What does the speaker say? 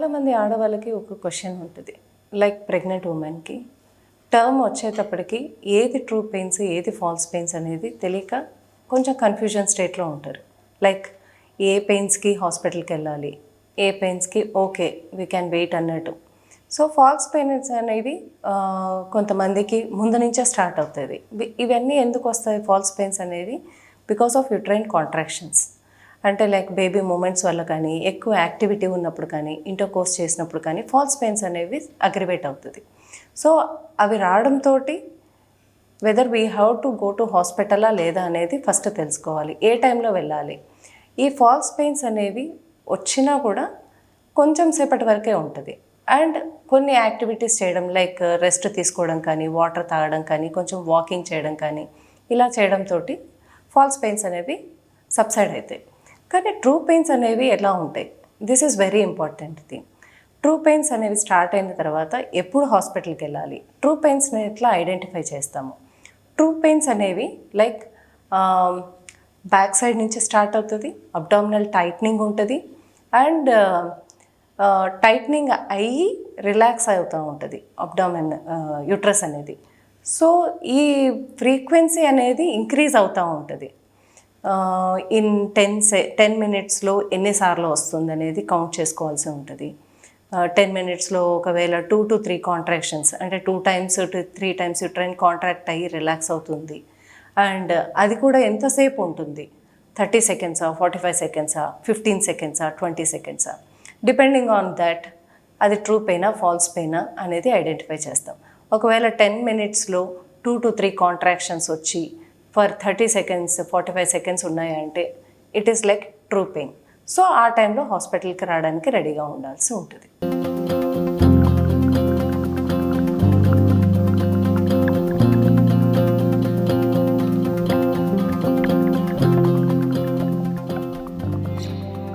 చాలామంది ఆడవాళ్ళకి ఒక క్వశ్చన్ ఉంటుంది. లైక్ ప్రెగ్నెంట్ ఉమెన్కి టర్మ్ వచ్చేటప్పటికి ఏది ట్రూ పెయిన్స్ ఏది ఫాల్స్ పెయిన్స్ అనేది తెలియక కొంచెం కన్ఫ్యూజన్ స్టేట్లో ఉంటారు. లైక్ ఏ పెయిన్స్కి హాస్పిటల్కి వెళ్ళాలి, ఏ పెయిన్స్కి ఓకే వీ క్యాన్ వెయిట్ అన్నట్టు. సో ఫాల్స్ పెయిన్స్ అనేవి కొంతమందికి ముందు నుంచే స్టార్ట్ అవుతుంది. ఇవన్నీ ఎందుకు వస్తాయి ఫాల్స్ పెయిన్స్ అనేది? Because of uterine contractions. అంటే లైక్ బేబీ మూమెంట్స్ వల్ల కానీ, ఎక్కువ యాక్టివిటీ ఉన్నప్పుడు కానీ, ఇంటర్కోర్స్ చేసినప్పుడు కానీ ఫాల్స్ పెయిన్స్ అనేవి అగ్రివేట్ అవుతుంది. సో అవి రావడంతో whether we have to go to హాస్పిటలా లేదా అనేది ఫస్ట్ తెలుసుకోవాలి. ఏ టైంలో వెళ్ళాలి. ఈ ఫాల్స్ పెయిన్స్ అనేవి వచ్చినా కూడా కొంచెం సేపటి వరకే ఉంటుంది. అండ్ కొన్ని యాక్టివిటీస్ చేయడం లైక్ రెస్ట్ తీసుకోవడం కానీ, వాటర్ తాగడం కానీ, కొంచెం వాకింగ్ చేయడం కానీ, ఇలా చేయడంతో ఫాల్స్ పెయిన్స్ అనేవి సబ్సైడ్ అవుతాయి. కానీ ట్రూ పెయిన్స్ అనేవి ఎలా ఉంటాయి? This is very important thing. True pains అనేవి స్టార్ట్ అయిన తర్వాత ఎప్పుడు హాస్పిటల్కి వెళ్ళాలి, ట్రూ పెయిన్స్ని ఎట్లా ఐడెంటిఫై చేస్తాము? ట్రూ పెయిన్స్ అనేవి లైక్ బ్యాక్ సైడ్ నుంచి స్టార్ట్ అవుతుంది, అబ్డామినల్ టైట్నింగ్ ఉంటుంది అండ్ టైట్నింగ్ అయ్యి రిలాక్స్ అవుతూ ఉంటుంది అబ్డామిన్ యూట్రస్ అనేది. సో ఈ ఫ్రీక్వెన్సీ అనేది ఇంక్రీజ్ అవుతూ ఉంటుంది. ఇన్ 10 మినిట్స్లో ఎన్నిసార్లు వస్తుంది అనేది కౌంట్ చేసుకోవాల్సి ఉంటుంది. 10 మినిట్స్లో ఒకవేళ 2 to 3 కాంట్రాక్షన్స్ అంటే 2 times to 3 times uterine contract అయ్యి రిలాక్స్ అవుతుంది. అండ్ అది కూడా ఎంతసేపు ఉంటుంది? 30 సెకండ్సా, 45 సెకండ్సా, 15 సెకండ్సా, 20 సెకండ్సా, డిపెండింగ్ ఆన్ దాట్ అది ట్రూ పెయినా ఫాల్స్ పెయినా అనేది ఐడెంటిఫై చేస్తాం. ఒకవేళ 10 మినిట్స్లో 2 to 3 కాంట్రాక్షన్స్ వచ్చి ఫర్ 30 సెకండ్స్ 45 సెకండ్స్ ఉన్నాయంటే it is like true pain. So ఆ టైంలో హాస్పిటల్కి రావడానికి రెడీగా ఉండాల్సి ఉంటుంది.